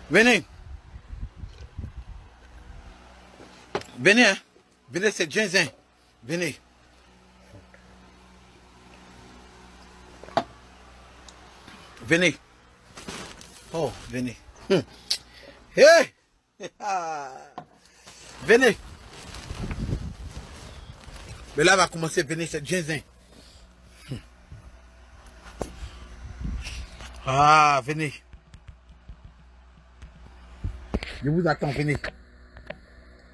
Venez. Venez, hein. Venez, c'est Ginzin. Venez. Venez. Oh, venez. Hey! Venez. Mais là va commencer, venez, c'est Ginzin. Ah, venez. Je vous attends, venez.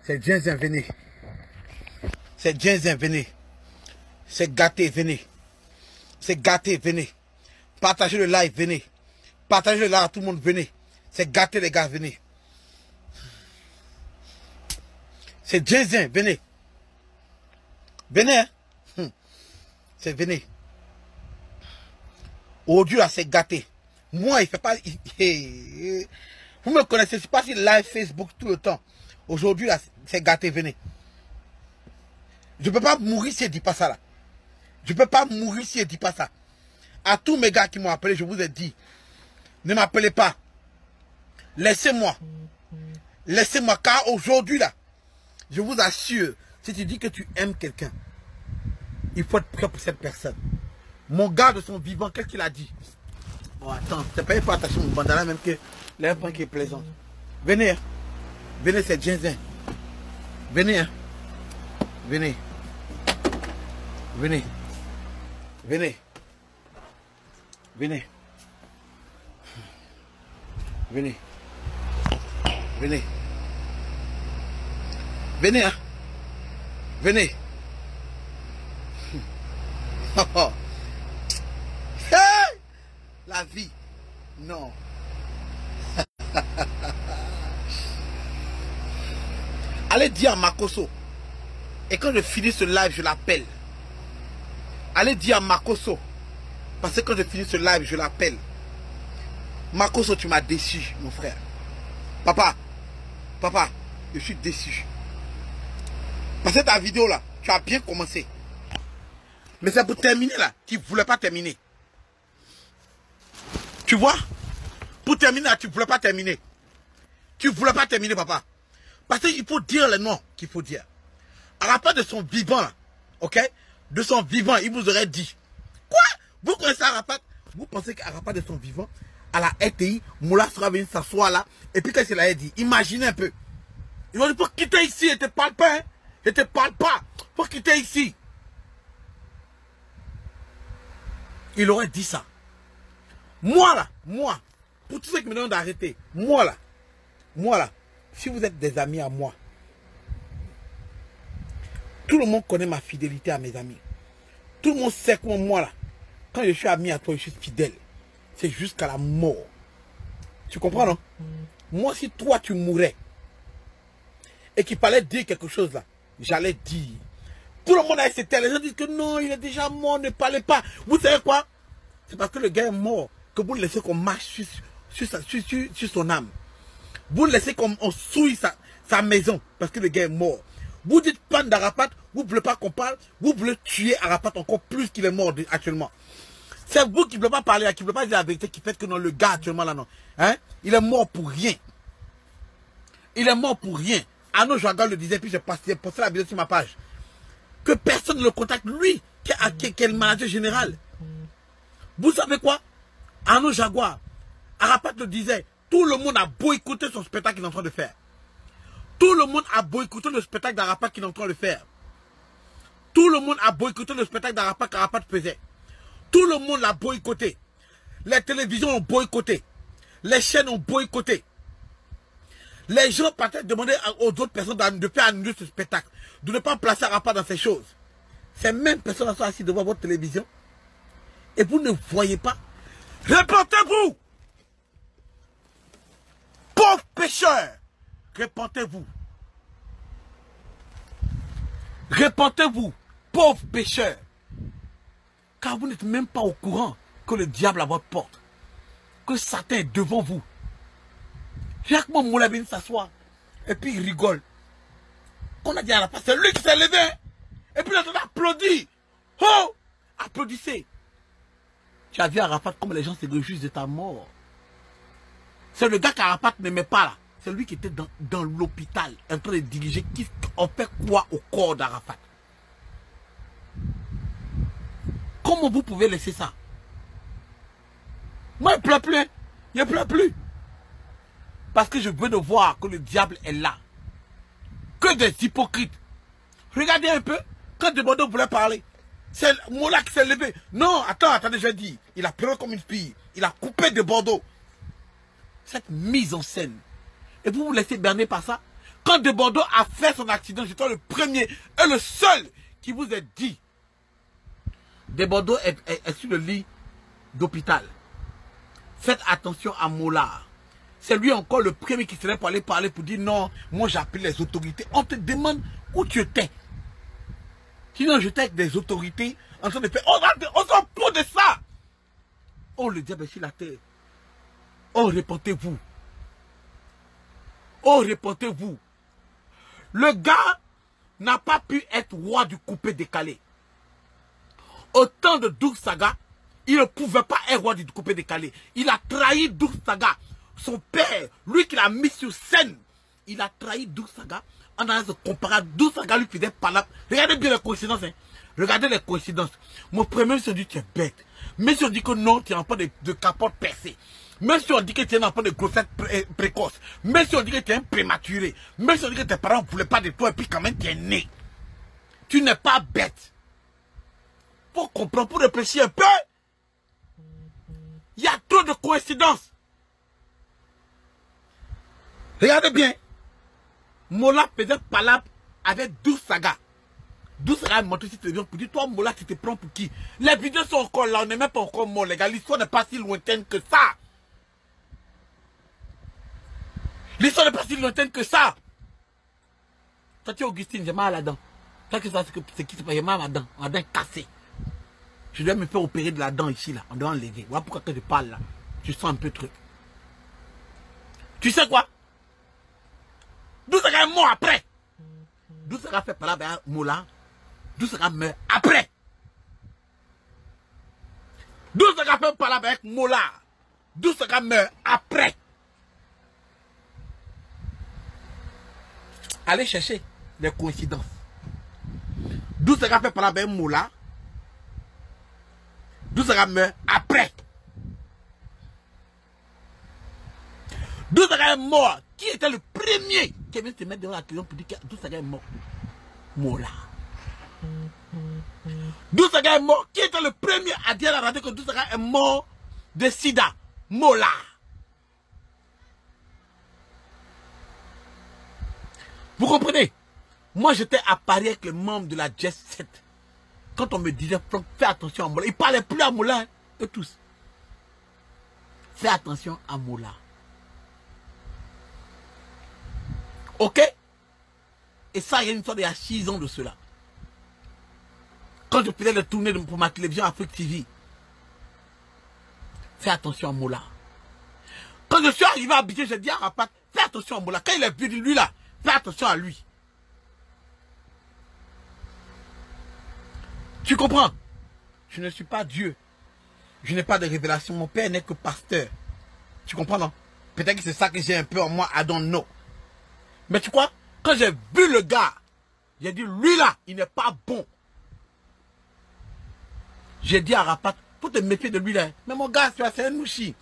C'est Ginzin, venez. C'est Ginzin, venez. C'est gâté, venez. C'est gâté, venez. Partagez le live, venez. Partagez le live à tout le monde, venez. C'est gâté, les gars, venez. C'est Ginzin, venez. Venez, hein. C'est venez. Aujourd'hui, là, c'est gâté. Moi, il fait pas... Vous me connaissez, c'est pas sur live Facebook tout le temps. Aujourd'hui, là, c'est gâté, venez. Je peux pas mourir si elle dit pas ça, là. Je peux pas mourir si elle dit pas ça. À tous mes gars qui m'ont appelé, je vous ai dit, ne m'appelez pas. Laissez-moi. Laissez-moi, car aujourd'hui, là, je vous assure, si tu dis que tu aimes quelqu'un, il faut être prêt pour cette personne. Mon gars de son vivant, qu'est-ce qu'il a dit? Bon, attends, c'est pas il faut attacher mon bandana, même que l'air qui est plaisant. Venez, hein. Venez, c'est Ginzin. Venez, hein. Venez. Venez. Venez. Venez. Venez. Venez. Venez, hein. Venez. Hey! La vie. Non. Allez dire à Makoso. Et quand je finis ce live, je l'appelle. Allez dire à Makoso. Parce que quand je finis ce live, je l'appelle. Makoso, tu m'as déçu, mon frère. Papa, je suis déçu. Parce que ta vidéo là, tu as bien commencé. Mais c'est pour terminer là, tu ne voulais pas terminer. Tu vois? Pour terminer là, tu ne voulais pas terminer. Tu ne voulais pas terminer, papa. Parce qu'il faut dire le nom qu'il faut dire. À la part de son vivant là, ok? De son vivant, il vous aurait dit. Quoi? Vous connaissez Arafat? Vous pensez qu'Arafat de son vivant, à la RTI, Moula sera venu s'asseoir là, et puis qu'est-ce qu'il a dit? Imaginez un peu. Il va dire, faut quitter ici, je te parle pas, hein? Je te parle pas. Faut quitter ici. Il aurait dit ça. Moi là, moi, pour tous ceux qui me demandent d'arrêter, moi là, si vous êtes des amis à moi, tout le monde connaît ma fidélité à mes amis. Tout le monde sait que moi là, quand je suis ami à toi, je suis fidèle. C'est jusqu'à la mort. Tu comprends, non? Moi, si toi tu mourais et qu'il fallait dire quelque chose là, j'allais dire. Tout le monde a essayé. Les gens disent que non, il est déjà mort, ne parlez pas. Vous savez quoi? C'est parce que le gars est mort que vous le laissez qu'on marche sur son âme. Vous le laissez comme on souille sa maison parce que le gars est mort. Vous dites pas d'Arafat, vous ne voulez pas qu'on parle, vous voulez tuer Arafat encore plus qu'il est mort actuellement. C'est vous qui ne voulez pas parler, qui ne voulez pas dire la vérité, qui fait que non, le gars actuellement là, non. Hein? Il est mort pour rien. Il est mort pour rien. Arnaud Joagal le disait, puis j'ai posté la vidéo sur ma page. Que personne ne le contacte, lui, qui est le manager général. Vous savez quoi? Arnaud Jaguar, Arafat le disait, tout le monde a boycotté son spectacle qu'il est en train de faire. Tout le monde a boycotté le spectacle d'Arafat qu'il est en train de faire. Tout le monde a boycotté le spectacle d'Arafat qu'Arafat faisait. Tout le monde l'a boycotté. Les télévisions ont boycotté. Les chaînes ont boycotté. Les gens partaient demander aux autres personnes de faire annuler ce spectacle. De ne pas placer Arafat dans ces choses. Ces mêmes personnes sont assises devant votre télévision. Et vous ne voyez pas. Répentez-vous! Pauvres pécheurs! Répentez-vous! Répentez-vous, pauvres pécheurs! Car vous n'êtes même pas au courant que le diable est à votre porte. Que Satan est devant vous. Chaque moment, Moula vient s'asseoir. Et puis il rigole. On a dit à la face, c'est lui qui s'est levé. Et puis l'autre applaudit. Oh! Applaudissez. Tu as vu Arafat comme les gens se réjouissent de ta mort. C'est le gars qu'Arafat n'aimait pas là. C'est lui qui était dans l'hôpital en train de diriger. On fait quoi au corps d'Arafat? Comment vous pouvez laisser ça? Moi, il ne pleure plus. Hein. Il ne pleure plus. Parce que je veux de voir que le diable est là. Que des hypocrites. Regardez un peu. Quand Desbordeaux voulait parler, c'est Mola qui s'est levé. Non, attendez, je dis. Il a pleuré comme une fille. Il a coupé Desbordeaux. Cette mise en scène. Et vous vous laissez berner par ça? Quand Desbordeaux a fait son accident, j'étais le premier et le seul qui vous a dit. Desbordeaux est sur le lit d'hôpital. Faites attention à Mola. C'est lui encore le premier qui serait pour aller parler pour dire non, moi j'appelle les autorités. On te demande où tu étais. Sinon j'étais avec des autorités en train de faire. On s'en fout de ça. Oh le diable est sur la terre. Oh répentez-vous. Oh répentez-vous. Le gars n'a pas pu être roi du coupé décalé. Au temps de Doug Saga, il ne pouvait pas être roi du coupé décalé. Il a trahi Doug Saga. Son père, lui qui l'a mis sur scène, il a trahi Doug Saga en allant se comparer. Doug Saga lui faisait pas là. Regardez bien les coïncidences. Hein. Regardez les coïncidences. Mon premier se dit tu es bête. Même si on dit que non, tu n'as pas de capote percée. Même si on dit que tu es un enfant de grossesse précoce. Même si on dit que tu es un prématuré. Même si on dit que tes parents ne voulaient pas de toi et puis quand même tu es né. Tu n'es pas bête. Pour comprendre, pour réfléchir un peu. Il y a trop de coïncidences. Regardez bien. Mola faisait palabre avec 12 sagas. 12 sagas montré sur télévision pour dire toi Mola tu te prends pour qui? Les vidéos sont encore là, on n'est même pas encore mort les gars. L'histoire n'est pas si lointaine que ça. L'histoire n'est pas si lointaine que ça. Toi tu es Augustine, j'ai mal à la dent. Toi que ça c'est qui se passe, j'ai mal à la dent. Ma dent cassée. Je dois me faire opérer de la dent ici là. On doit enlever. Voilà pourquoi que je parle là. Tu sens un peu truc. Tu sais quoi? 12 sagas est mort après. 12 sagas fait palabre avec Mola. 12 sagas meurt après. 12 sagas fait palabre avec Mola. 12 sagas meurt après. Allez chercher les coïncidences. 12 sagas fait palabre avec Mola. 12 sagas meurt après. 12 sagas est mort. Qui était le premier qui vient se mettre devant la télévision pour dire que 12 sagas est mort? Mola. 12 sagas est mort. Qui était le premier à dire à la radio que 12 sagas est mort de sida? Mola. Vous comprenez? Moi j'étais à Paris avec les membres de la Jet 7. Quand on me disait Franck, fais attention à Mola. Ils ne parlaient plus à Mola, hein, eux tous. Fais attention à Mola. Ok? Et ça, il y a une histoire d'il y a 6 ans de cela. Quand je faisais les tournées pour ma télévision Afrique TV. Fais attention à Mola. Quand je suis arrivé à Abidjan, j'ai dit à Arafat, fais attention à Mola. Quand il est venu, lui là, fais attention à lui. Tu comprends? Je ne suis pas Dieu. Je n'ai pas de révélation. Mon père n'est que pasteur. Tu comprends, non? Peut-être que c'est ça que j'ai un peu en moi, I don't know. Mais tu crois, quand j'ai vu le gars, j'ai dit, lui là, il n'est pas bon. J'ai dit à Arafat, faut te méfier de lui là. Mais mon gars, c'est un mouchi.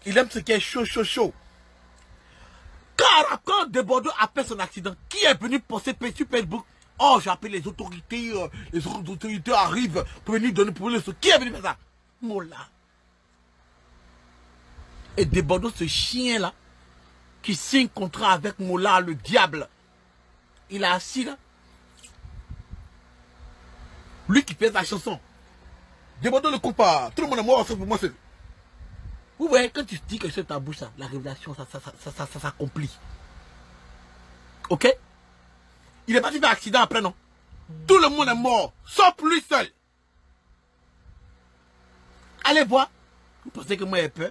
Il aime ce qui est chaud, chaud, chaud. Quand Desbordeaux a fait son accident, qui est venu poster sur Facebook? Oh, j'ai appelé les autorités arrivent pour venir donner pour le soin. Qui est venu faire ça? Mola. Et Desbordeaux, ce chien là, qui signe contrat avec Mola, le diable, il est assis là. Lui qui fait sa chanson. Desbordeaux ne coupe pas. Tout le monde est mort sauf pour moi seul. Vous voyez, quand tu dis que c'est ta bouche, la révélation, ça s'accomplit. Ok? Il est parti faire accident après, non? Tout le monde est mort, sauf lui seul. Allez voir. Vous pensez que moi j'ai peur?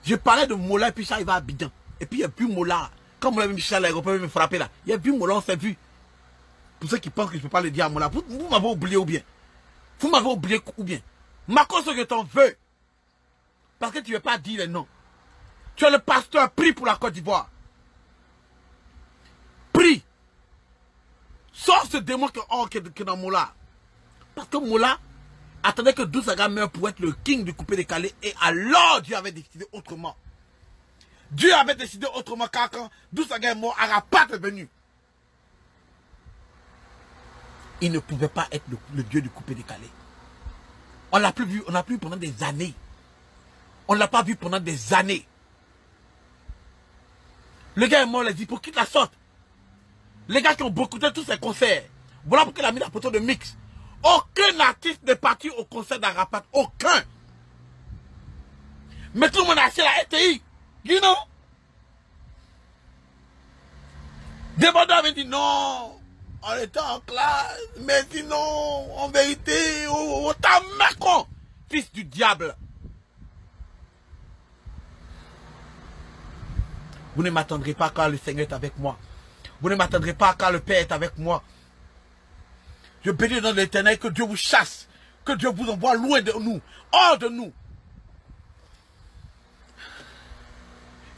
Je parlais de Mola et puis ça il va à Abidjan. Et puis il y a vu Mola. Quand Mola me chercher à l'aéroport, il me frapper là. Il y a vu Mola, on s'est vu. Pour ceux qui pensent que je ne peux pas le dire à Mola. Vous m'avez oublié ou bien? Vous m'avez oublié ou bien? Ma cause que je t'en veux. Parce que tu ne veux pas dire les noms. Tu es le pasteur, prie pour la Côte d'Ivoire. Prie. Sors ce démon qui est dans Moula. Parce que Moula attendait que Dousaga meure pour être le king du coupé décalé. Et alors Dieu avait décidé autrement. Dieu avait décidé autrement car quand Dousaga est mort, Arapat est venu. Il ne pouvait pas être le Dieu du coupé décalé. On l'a plus vu, on l'a plus vu pendant des années. On ne l'a pas vu pendant des années. Le gars est mort, les hypocrites la sortent. Les gars qui ont boycotté tous ces concerts. Voilà pourquoi il a mis la photo de mix. Aucun artiste n'est parti au concert d'Arapat. Aucun. Mais tout le monde a acheté la RTI. You know? Débordeur avait dit non. On était en classe. Mais sinon, en vérité, ta mère, fils du diable. Vous ne m'attendrez pas quand le Seigneur est avec moi. Vous ne m'attendrez pas quand le Père est avec moi. Je bénis le nom de l'Éternel, que Dieu vous chasse. Que Dieu vous envoie loin de nous. Hors de nous.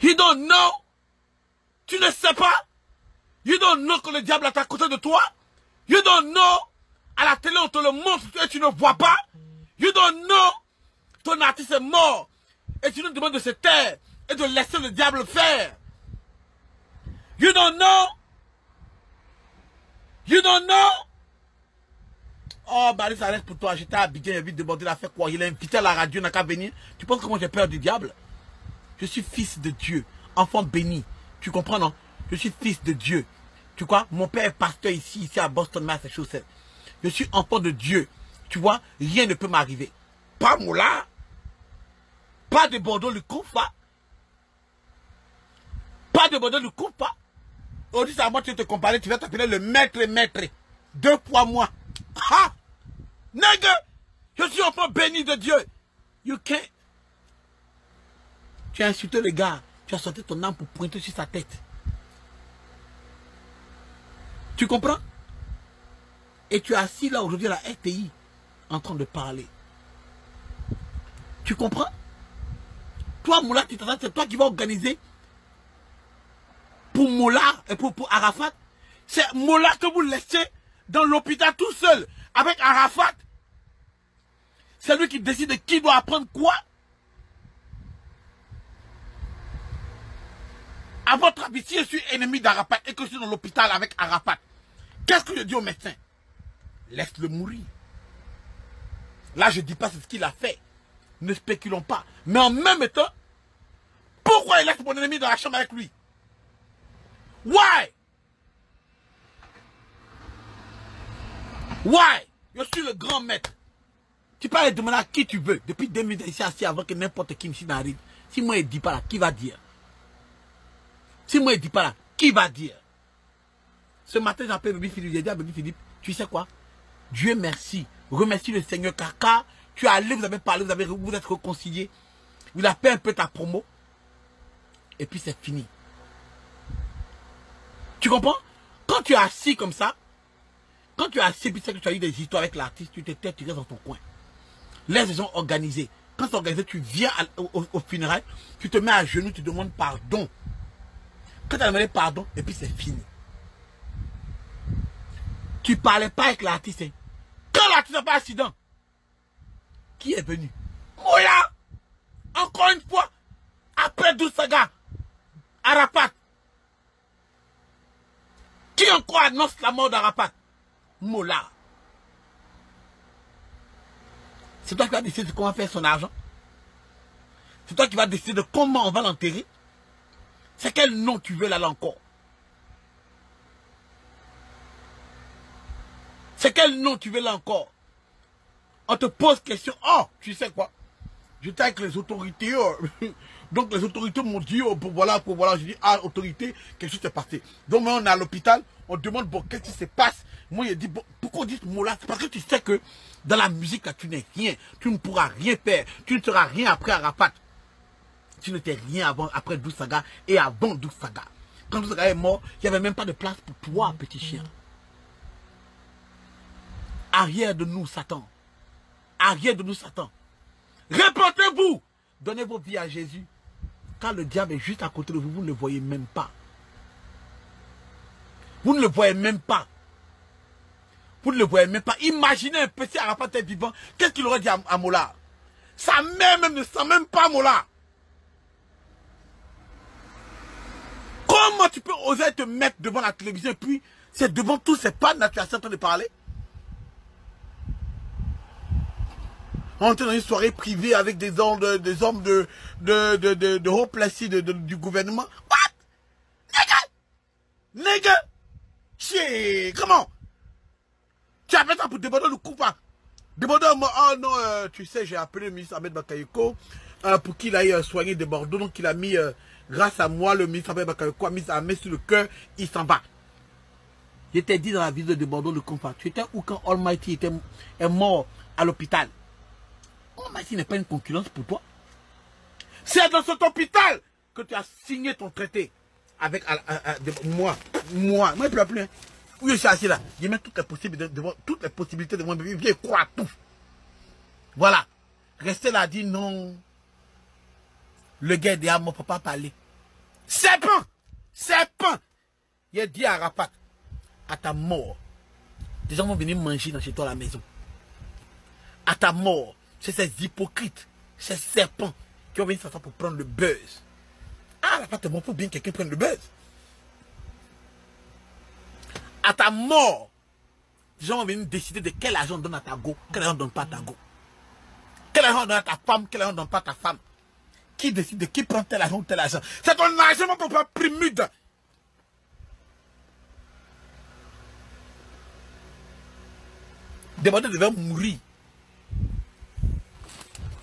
You don't know. Tu ne sais pas. You don't know que le diable est à côté de toi. You don't know. À la télé, on te le montre et tu ne vois pas. You don't know. Ton artiste est mort. Et tu nous demandes de se taire et de laisser le diable faire. You don't know. You don't know. Oh, Barry, ça reste pour toi. J'étais à Abidjan, il a vite demandé la faire quoi. Il a invité à la radio, il n'a qu'à venir. Tu penses que moi j'ai peur du diable? Je suis fils de Dieu, enfant béni. Tu comprends, non? Je suis fils de Dieu. Tu vois, mon père est pasteur ici à Boston, Massachusetts. Je suis enfant de Dieu. Tu vois, rien ne peut m'arriver. Pas Moula. Pas de Bordeaux, le Koufa. Pas de Bordeaux, le Koufa. On dit ça à moi, tu vas te comparer, tu vas t'appeler le maître. 2 fois moi. Ha! Nègre! Je suis enfant béni de Dieu. You can't. Tu as insulté le gars. Tu as sorti ton âme pour pointer sur sa tête. Tu comprends? Et tu es assis là aujourd'hui à la RTI en train de parler. Tu comprends? Toi, Moula, c'est toi qui vas organiser pour Moula et pour Arafat. C'est Moula que vous laissez dans l'hôpital tout seul avec Arafat. C'est lui qui décide de qui doit apprendre quoi. À votre avis, si je suis ennemi d'Arafat et que je suis dans l'hôpital avec Arafat, qu'est-ce que je dis au médecin? Laisse-le mourir. Là, je ne dis pas ce qu'il a fait. Ne spéculons pas. Mais en même temps, pourquoi il laisse mon ennemi dans la chambre avec lui? Why? Why? Je suis le grand maître. Tu peux aller demander à qui tu veux. Depuis 2000 ici assis avant que n'importe qui ici n'arrive. Si moi il dit pas là, qui va dire? Si moi il dit pas là, qui va dire? Ce matin j'ai appelé Baby Philippe. J'ai dit à Baby Philippe, tu sais quoi? Dieu merci. Remercie le Seigneur car tu es allé, vous avez parlé, vous êtes réconciliés. Il a fait un peu ta promo. Et puis c'est fini. Tu comprends? Quand tu es assis comme ça, quand tu es assis, puis c'est que tu as eu des histoires avec l'artiste, tu te tais, tu restes dans ton coin. Laisse les gens organiser. Quand c'est organisé, tu viens au funérailles, tu te mets à genoux, tu demandes pardon. Quand tu as demandé pardon, et puis c'est fini. Tu ne parlais pas avec l'artiste. Hein. Quand l'artiste n'a pas accident, qui est venu? Moula! Encore une fois, après Dousaga, Arafat. Qui encore annonce la mort d'Arafat? Moula. C'est toi qui vas décider de comment faire son argent. C'est toi qui vas décider de comment on va l'enterrer. C'est quel nom tu veux là encore? C'est quel nom tu veux là encore? On te pose question. Oh, tu sais quoi? J'étais avec les autorités. Donc les autorités m'ont dit, voilà. Je dis, ah, autorité, quelque chose s'est passé. Donc maintenant on est à l'hôpital, on demande, bon, qu'est-ce qui se passe? Moi, il dit, bon, pourquoi on dit ce mot-là? C'est parce que tu sais que dans la musique, là, tu n'es rien. Tu ne pourras rien faire. Tu ne seras rien après Arafat. Tu n'étais rien après Dousaga et avant Dousaga. Quand Dousaga est mort, il n'y avait même pas de place pour toi, petit chien. Arrière de nous, Satan. Arrière de nous, Satan. Répentez-vous. Donnez vos vies à Jésus. Quand le diable est juste à côté de vous, vous ne le voyez même pas. Vous ne le voyez même pas. Vous ne le voyez même pas. Imaginez un petit Arafat vivant. Qu'est-ce qu'il aurait dit à Mollah? Sa mère même ne sent même pas Mollah. Comment tu peux oser te mettre devant la télévision et puis c'est devant tous ces pannes là tu es en train de parler? On était dans une soirée privée avec des hommes de haut placé du gouvernement. What? Nigga! Nigga! Chier! Comment? Tu appelles ça pour demander le coup pas? Demander moi, oh non, tu sais, j'ai appelé le ministre Ahmed Bakayoko pour qu'il aille soigner des Bordeaux. Donc il a mis, grâce à moi, le ministre Ahmed Bakayoko a mis sa main sur le cœur, il s'en va. Je t'ai dit dans la vidéo de Bordeaux le compas, tu étais où quand Almighty est mort à l'hôpital? Almighty n'est pas une concurrence pour toi. C'est dans cet hôpital que tu as signé ton traité avec moi. Moi, il ne pleut plus. Hein. Oui, je suis assis là. Je mets toutes les possibilités de mon bébé. Viens croire tout. Voilà. Rester là, dire non. Le gars dit à mon papa parler. Serpent! Serpent! Il a dit à Arafat, à ta mort, des gens vont venir manger dans chez toi à la maison. À ta mort, c'est ces hypocrites, ces serpents qui vont venir s'asseoir pour prendre le buzz. Ah, Arafat, c'est bon pour bien que quelqu'un prenne le buzz. À ta mort, les gens vont venir décider de quel argent on donne à ta go, quel argent on ne donne pas à ta go. Quel argent on donne à ta femme, quel argent on ne donne pas à ta femme. Qui décide de qui prend tel argent ou tel argent. C'est ton argent, mon papa primude. Demandez devait mourir.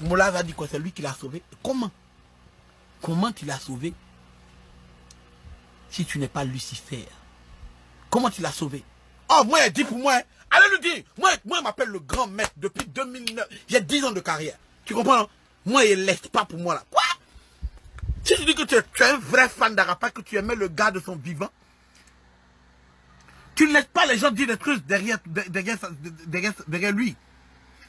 Mollah a dit quoi? C'est lui qui l'a sauvé. Comment? Comment tu l'as sauvé? Si tu n'es pas Lucifer. Comment tu l'as sauvé? Oh, moi, il dit pour moi. Hein. Allez lui dire. Moi, il m'appelle le grand maître depuis 2009. J'ai 10 ans de carrière. Tu comprends? Non? Moi, il ne laisse pas pour moi là. Quoi? Si tu dis que tu es un vrai fan d'Arafat, que tu aimais le gars de son vivant, tu ne laisses pas les gens dire des trucs derrière lui.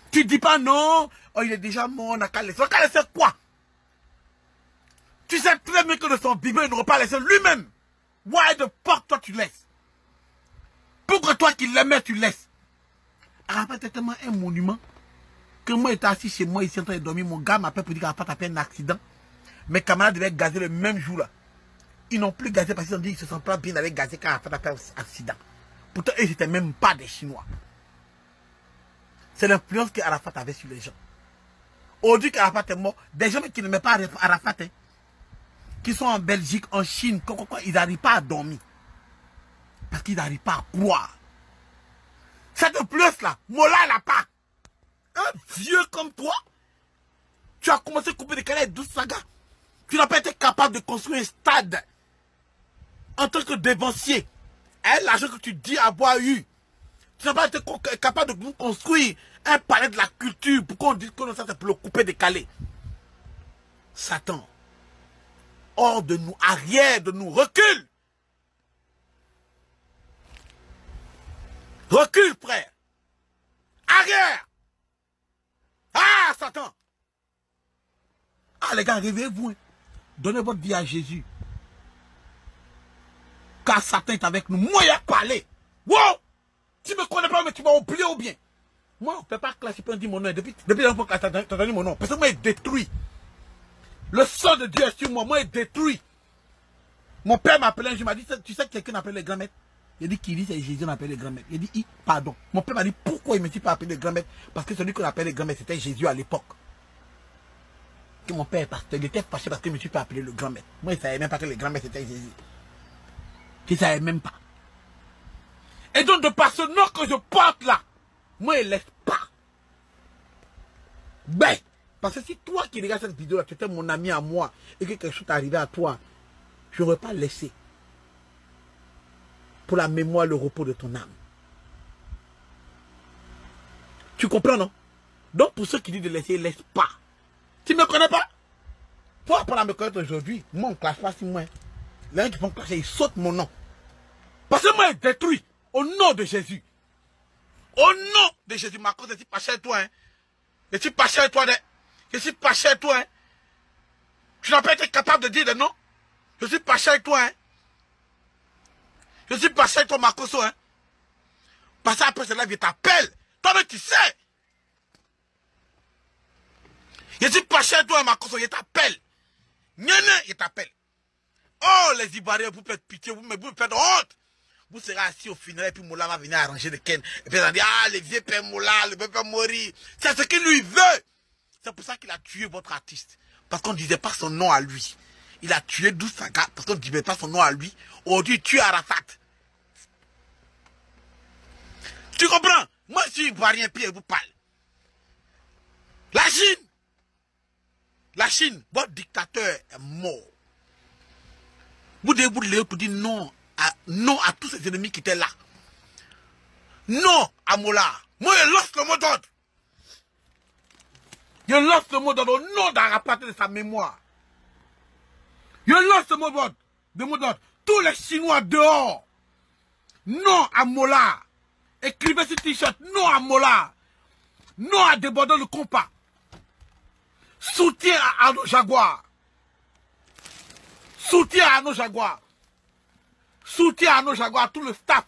Tu ne dis pas non, oh, il est déjà mort, on n'a qu'à laisser. On n'a qu'à laisser quoi? Tu sais très bien que de son vivant, il n'aurait pas laissé lui-même. Why the fuck toi tu laisses? Pourquoi toi qui l'aimais, tu laisses? Arafat est tellement un monument que moi, j'étais assis chez moi, ici en train de dormir. Mon gars m'appelle pour dire qu'Arafat a fait un accident. Mes camarades devaient gazer le même jour là. Ils n'ont plus gazé parce qu'ils ont dit qu'ils se sentent pas bien avec gazer quand Arafat a fait un accident. Pourtant, eux, c'était même pas des Chinois. C'est l'influence qu'Arafat avait sur les gens. Aujourd'hui qu'Arafat est mort, des gens qui n'aimaient pas Arafat, hein, qui sont en Belgique, en Chine, ils n'arrivent pas à dormir. Parce qu'ils n'arrivent pas à croire. Cette influence là, Mollah n'a pas. Un vieux comme toi, tu as commencé à couper des canets 12 sagas. Tu n'as pas été capable de construire un stade en tant que dévancier. L'argent que tu dis avoir eu. Tu n'as pas été capable de construire un palais de la culture pour qu'on dise que ça c'est pour le couper décalé. Satan, hors de nous, arrière de nous, recule. Recule, frère. Arrière. Ah, Satan. Ah, les gars, réveillez-vous. Donnez votre vie à Jésus. Car Satan est avec nous. Moi, il a parlé. Wow! Tu ne me connais pas, mais tu m'as oublié ou bien? Moi, on ne peut pas classer pour dire mon nom. Depuis longtemps que tu as donné mon nom. Parce que moi, il est détruit. Le sang de Dieu est sur moi. Moi, il est détruit. Mon père m'a appelé un jour. Il m'a dit, tu sais que quelqu'un appelle les grands-maîtres? Il a dit, qui dit, c'est Jésus, on appelle les grands-maîtres. Il a dit, pardon. Mon père m'a dit, pourquoi il ne me dit pas appeler les grands-maîtres? Parce que celui qu'on appelle les grands-maîtres, c'était Jésus à l'époque. Que mon père est pasteur, il était fâché parce que je ne me suis pas appelé le grand-maître. Moi, il ne savait même pas que les grands-maîtres, c'était Jésus. Je ne savais même pas. Et donc, de par ce nom que je porte là, moi, il ne laisse pas. Ben, parce que si toi qui regardes cette vidéo là, tu étais mon ami à moi, et que quelque chose t'est arrivé à toi, je n'aurais pas laissé. Pour la mémoire, le repos de ton âme. Tu comprends, non? Donc, pour ceux qui disent de laisser, laisse pas. Tu ne me connais pas? Toi, pour me connaître aujourd'hui, moi, on ne classe pas si moi. Les gens qui font classer, ils sautent mon nom. Parce que moi, je détruis. Au nom de Jésus. Au nom de Jésus. Ma cause, je suis pas cher toi. Hein. Je suis pas cher toi. Je suis pas cher toi. Hein. Tu n'as pas été capable de dire des noms. Je suis pas cher avec toi, hein. Je suis pas cher avec toi, Makoso, hein. Parce qu'après cela, je t'appelle. Toi-même, tu sais. Je suis pas cher avec toi, Makoso, je t'appelle. Je t'appelle. Oh, les Ivoiriens, vous faites pitié, vous me faites honte. Vous serez assis au final et puis Moula va venir arranger le Ken. Et puis il va dire, ah, le vieux père Moula, le vieux père mourir. C'est ce qu'il lui veut. C'est pour ça qu'il a tué votre artiste. Parce qu'on ne disait pas son nom à lui. Il a tué 12 sagas parce qu'on ne disait pas son nom à lui. Aujourd'hui, il tue Arafat. Tu comprends? Moi, je suis Ivoirien, puis je vous parle. La Chine, votre dictateur est mort. Vous devez vous lever pour dire non à tous ces ennemis qui étaient là. Non à Moula. Moi, je lance le mot d'ordre. Je lance le mot d'ordre au nom d'Arafat et de sa mémoire. Je lance le mot d'ordre. Tous les Chinois dehors. Non à Moula. Écrivez ce t-shirt. Non à Moula. Non à débordant le compas. Soutien à nos jaguars. Soutien à nos jaguars. Soutien à nos jaguars, à tout le staff.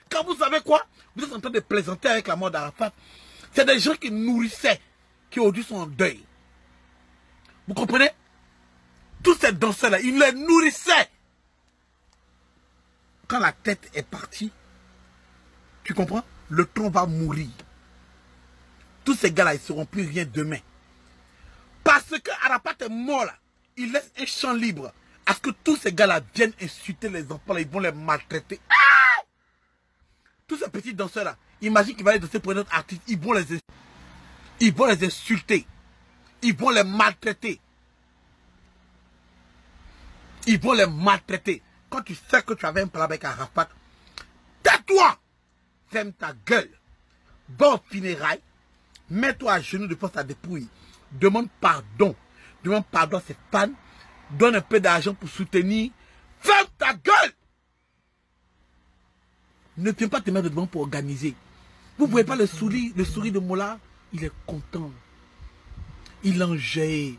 Quand vous savez quoi? Vous êtes en train de plaisanter avec la mort d'Arafat. C'est des gens qui nourrissaient, qui aujourd'hui sont en deuil. Vous comprenez? Tous ces danseurs-là, ils les nourrissaient. Quand la tête est partie, tu comprends? Le tronc va mourir. Tous ces gars-là, ils ne seront plus rien demain. Parce que Arafat est mort là. Il laisse un champ libre. À ce que tous ces gars-là viennent insulter les enfants là, ils vont les maltraiter. Ah! Tous ces petits danseurs-là, imagine qu'ils vont aller danser pour un autre artiste, ils vont les insulter. Ils vont les maltraiter. Ils vont les maltraiter. Quand tu sais que tu avais un plan avec Arafat, tais-toi! Ferme ta gueule. Va au funérailles. Mets-toi à genoux devant sa dépouille. Demande pardon. Demande pardon à ses fans. Donne un peu d'argent pour soutenir. Ferme ta gueule! Ne viens pas te mettre devant pour organiser. Vous ne voyez pas le sourire de Moula? Il est content. Il en jette.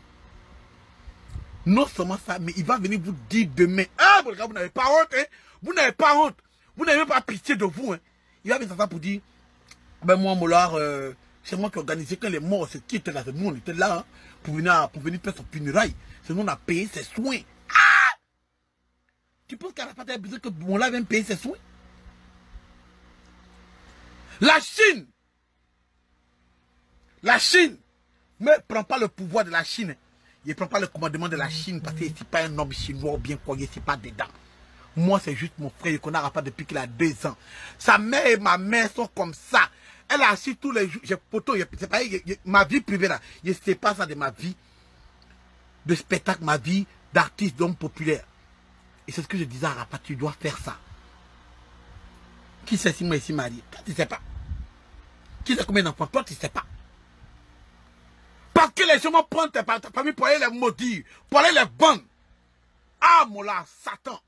Non seulement ça, mais il va venir vous dire demain. Ah, vous n'avez pas honte, hein? Vous n'avez pas honte. Vous n'avez même pas pitié de vous, hein? Il va venir ça pour dire, ben moi, Moula, c'est moi qui ai organisé quand les morts, c'est qui était là? Nous, on était là, hein, pour venir faire son funérail. C'est nous, on a payé ses soins. Ah! Tu penses qu'Arafat a besoin que Moula vienne payer ses soins? La Chine ne prend pas le pouvoir de la Chine. Il ne prend pas le commandement de la Chine parce que c'est pas un homme chinois bien coiffé, c'est pas dedans. Moi, c'est juste mon frère, je connais Arafat depuis qu'il a 2 ans. Sa mère et ma mère sont comme ça. Elle a assis tous les jours. J'ai photo, c'est pas ma vie privée là. Je ne sais pas ça de ma vie de spectacle, ma vie d'artiste, d'homme populaire. Et c'est ce que je disais à Arafat, tu dois faire ça. Qui sait si moi ici marié? Toi, tu ne sais pas. Qui sait combien d'enfants? Toi, tu ne sais pas. Parce que les gens vont prendre ta famille pour aller les maudire, pour aller les vendre. Ah, Moula, Satan.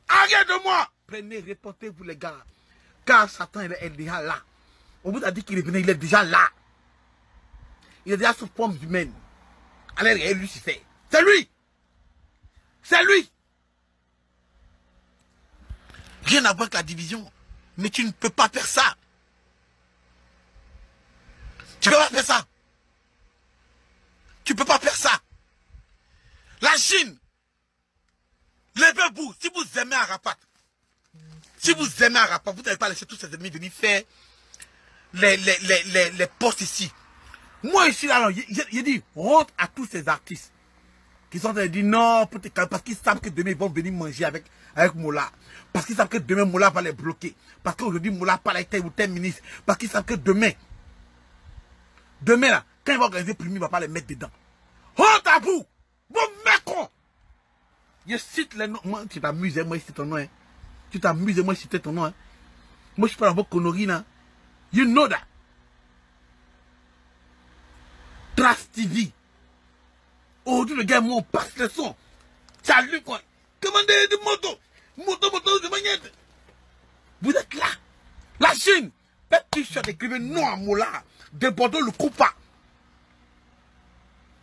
Arrête de moi. Prenez, répondez-vous les gars. Car Satan, il est déjà là. On vous a dit qu'il revenait, il est déjà là. Il est déjà sous forme humaine. Allez, Lucifer. C'est lui. C'est lui. Rien à voir avec la division. Mais tu ne peux pas faire ça. Tu ne peux pas faire ça. Tu ne peux pas faire ça. La Chine, levez-vous. Si vous aimez Arafat, vous n'allez pas laisser tous ces ennemis venir faire les postes ici. Moi ici, là, j'ai dit, honte à tous ces artistes qui sont en train de dire non, parce qu'ils savent que demain ils vont venir manger avec Moula. Parce qu'ils savent que demain Moula va les bloquer. Parce qu'aujourd'hui Moula parle avec tel ou tel ministre. Parce qu'ils savent que demain là, quand il va organiser Primi, il ne va pas les mettre dedans. Honte à vous! Vous mécons! Je cite les noms. Moi, tu t'amuses, moi, je cite ton nom. Hein. Tu t'amuses, moi, je cite ton nom. Hein. Moi, je suis pas dans vos conneries, là. You know that. Trace TV. Aujourd'hui, le gars, moi, on passe le son. Salut, quoi. Commandez de moto. Moto, de magnète. Vous êtes là. La Chine. Petit t-shirt écrivez non à Moula. De Bordeaux, le coupa.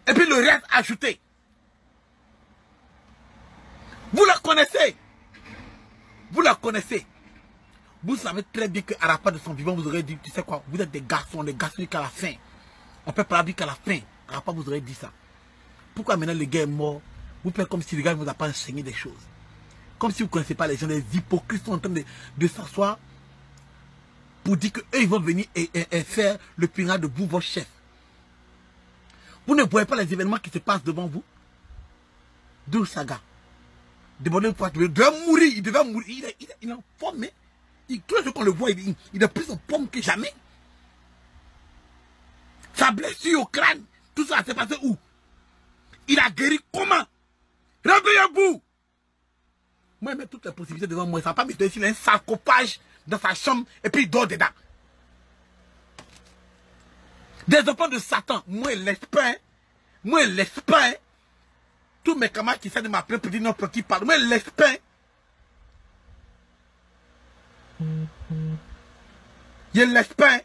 Et puis le reste ajouté. Vous la connaissez. Vous la connaissez. Vous savez très bien que Arafat de son vivant vous aurait dit, tu sais quoi, vous êtes des garçons qu'à la fin. On peut pas dire qu'à la fin. Arafat vous aurait dit ça. Pourquoi maintenant le gars est mort? Vous faites comme si le gars ne vous a pas enseigné des choses. Comme si vous ne connaissez pas les gens, les hypocrites sont en train de s'asseoir pour dire qu'eux ils vont venir et faire le pirate de vous, votre chef. Vous ne voyez pas les événements qui se passent devant vous? D'où Saga. Il devait mourir, il devait mourir. Il est en forme, mais tous les jours qu'on le voit, il est plus en forme que jamais. Sa blessure au crâne, tout ça s'est passé où? Il a guéri comment? Réveillez-vous! Moi, je mets toutes les possibilités devant moi. Ça ne va pas me dire s'il a un sarcophage dans sa chambre et puis il dort dedans. Des enfants de Satan, moi, l'esprit, tous mes camarades qui savent de m'appeler pour dire non, pour qui parle, moi, l'esprit, il y a l'esprit.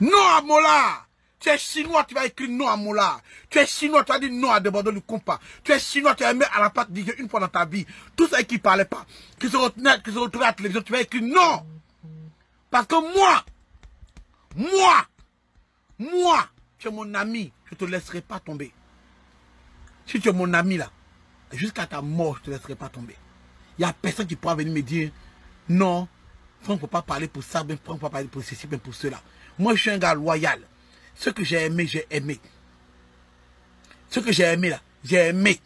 Non à Mola. Tu es chinois, tu vas écrire non à Mola. Tu es chinois, tu vas dire non à Debordon du compas. Tu es chinois, tu as aimé Arafat dire une fois dans ta vie. Tous ceux qui ne parlaient pas, qui se retrouvaient à la télévision, tu vas écrire non. Parce que moi, tu es mon ami, je ne te laisserai pas tomber. Si tu es mon ami là, jusqu'à ta mort, je ne te laisserai pas tomber. Il n'y a personne qui pourra venir me dire non, Franck ne peut pas parler pour ça, Franck ne peut pas parler pour ceci, pour cela. Moi, je suis un gars loyal. Ce que j'ai aimé, j'ai aimé. Ce que j'ai aimé là, j'ai aimé.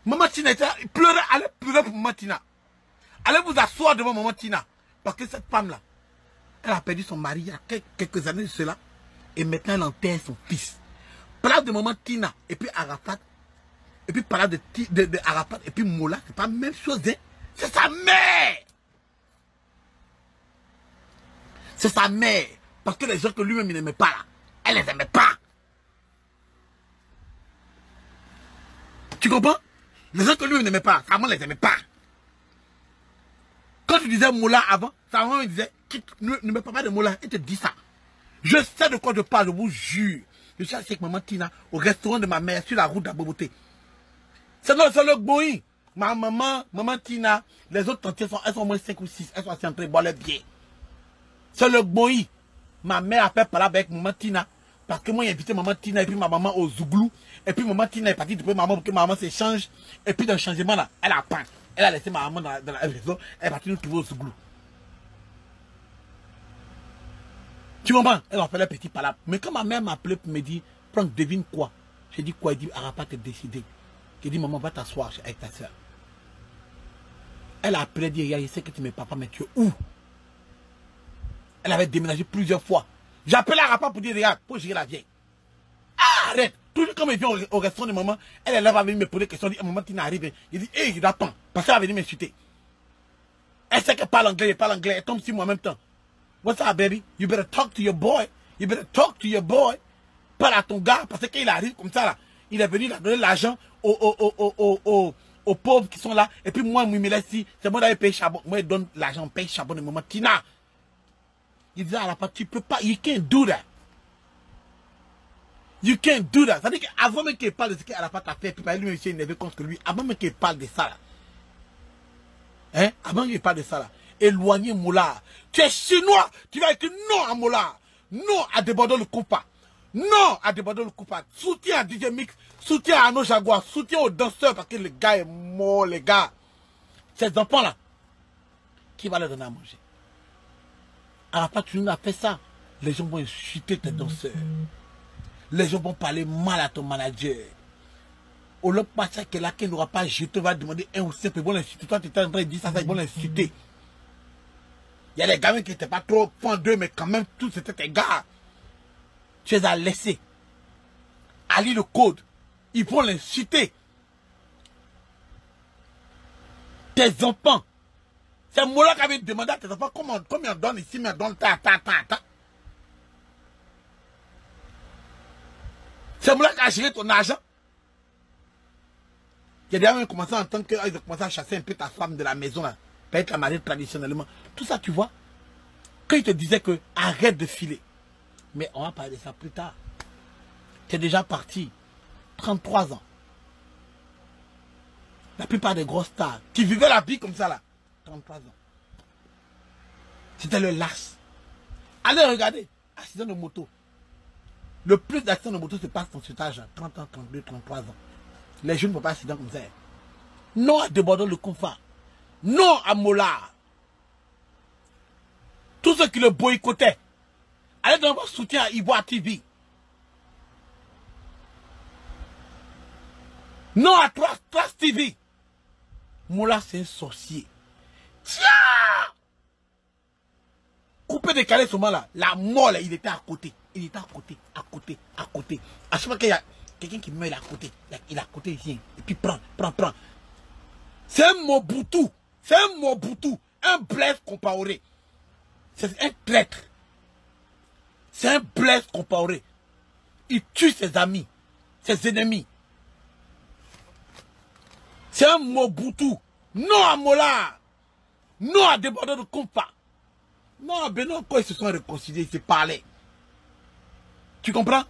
Maman Tina était là, allez pleurer pour Maman Tina. Allez vous asseoir devant Maman Tina. Parce que cette femme là, elle a perdu son mari il y a quelques années de cela. Et maintenant elle enterre son fils. Parle de Maman Tina et puis Arafat. Et puis parle de Arafat et puis Mola. C'est pas la même chose, hein. C'est sa mère. C'est sa mère. Parce que les gens que lui-même il n'aimait pas là, elle les aimait pas. Tu comprends? Les gens que lui-même n'aimait pas, sa maman les aimait pas. Quand tu disais Mola avant, sa maman me disait, ne me parle pas de Mola, elle te dit ça. Je sais de quoi je parle, je vous jure. Je suis assis avec maman Tina au restaurant de ma mère sur la route d'Aboboté. C'est le Boeing. Ma maman Tina, les autres tantiers elles sont au moins 5 ou 6, elles sont assis en train de boire le bière. C'est le Boeing. Ma mère a fait parler avec maman Tina. Parce que moi, j'ai invité maman Tina et puis ma maman au Zouglou. Et puis maman Tina est partie depuis maman pour que maman s'échange. Et puis dans le changement là, elle a peint. Elle a laissé ma maman dans la maison. Elle est partie nous trouver au Zouglou. Tu comprends? Elle a fait le petit palabre. Mais quand ma mère m'a appelé pour me dire, Franck, devine quoi? J'ai dit quoi? Elle dit, Arafat est décidé. J'ai dit, maman, va t'asseoir avec ta soeur. Elle a appelé, dit, je sais que tu n'es papa, mais tu es où? Elle avait déménagé plusieurs fois. J'ai appelé Arafat pour dire, regarde, pour gérer la vieille. Arrête! Toujours quand elle vient au restaurant de maman, elle est là, va venir me poser des questions. Elle dit, maman, tu n'arrives. Il dit, hé, il attend. Parce qu'elle va venir m'insulter. Elle sait qu'elle parle anglais, elle tombe sur moi en même temps. What's up, baby? You better talk to your boy. You better talk to your boy. Parle à ton gars, parce qu'il arrive comme ça, là. Il est venu donner l'argent aux pauvres qui sont là. Et puis moi, il me laisse ici. C'est moi d'aller payer charbon. Moi, il donne l'argent, paye charbon de maman Tina. Il dit à la part, tu peux pas, you can't do that. You can't do that. C'est-à-dire qu'avant même qu'il parle de ce qu'Arafat a fait, puis lui, monsieur, il énervé contre lui, avant même qu'il parle de ça, là. Hein? Avant qu'il parle de ça, là. Éloignez Mola. Tu es chinois, tu vas écrire non à Mola. Non à Debordon le Coupa. Non à Debordon le Coupa. Soutien à DJ Mix, soutien à Arnaud Jaguar, soutien aux danseurs parce que le gars est mort, les gars. Ces enfants-là, qui va leur donner à manger? Arafat, tu nous as fait ça. Les gens vont insulter tes danseurs. Les gens vont parler mal à ton manager. Au lop Pacha qui est là, qui n'aura pas jeté, va demander un ou cinq, ils vont l'insulter. Toi, tu es en train de dire ça, ils vont l'insulter. Il y a des gamins qui n'étaient pas trop fondeux, mais quand même, tous c'était tes gars. Tu les as laissés. Ali le code. Ils vont l'insulter. Tes enfants. C'est moi qui avait demandé à tes enfants combien on donne ici, mais on donne ta. C'est moi qui a géré ton argent. Il y a des gens qui ont commencé à entendre qu'ils ont commencé à chasser un peu ta femme de la maison, là. Peut-être la mariée traditionnellement. Tout ça, tu vois. Quand ils te disaient que arrête de filer. Mais on va parler de ça plus tard. Tu es déjà parti. 33 ans. La plupart des grosses stars qui vivaient la vie comme ça là, 33 ans. C'était le las. Allez regarder, accident de moto. Le plus d'accidents de moto se passe dans cet âge, 30 ans, 32, 33 ans. Les jeunes ne font pas accident comme ça. Non à débordant le confort. Non à Mollard. Tous ceux qui le boycottaient, allez donner votre soutien à Ivoire TV. Non à Trace TV. Mollard, c'est un sorcier. Tiens! Coupé décalé ce moment-là. La mort, là, il était à côté. Il était à côté, à côté, à côté. À chaque fois qu'il y a quelqu'un qui meurt, il est à côté. Il est à côté, il vient. Et puis prend. C'est un Mobutu. C'est un Mobutu. Un Blaise Compaoré. C'est un traître. C'est un Blaise Compaoré. Il tue ses amis, ses ennemis. C'est un Mobutu. Non à Mollard. Non à débordeur de compas. Non, Benoît, quand ils se sont réconciliés, ils se parlaient. Tu comprends?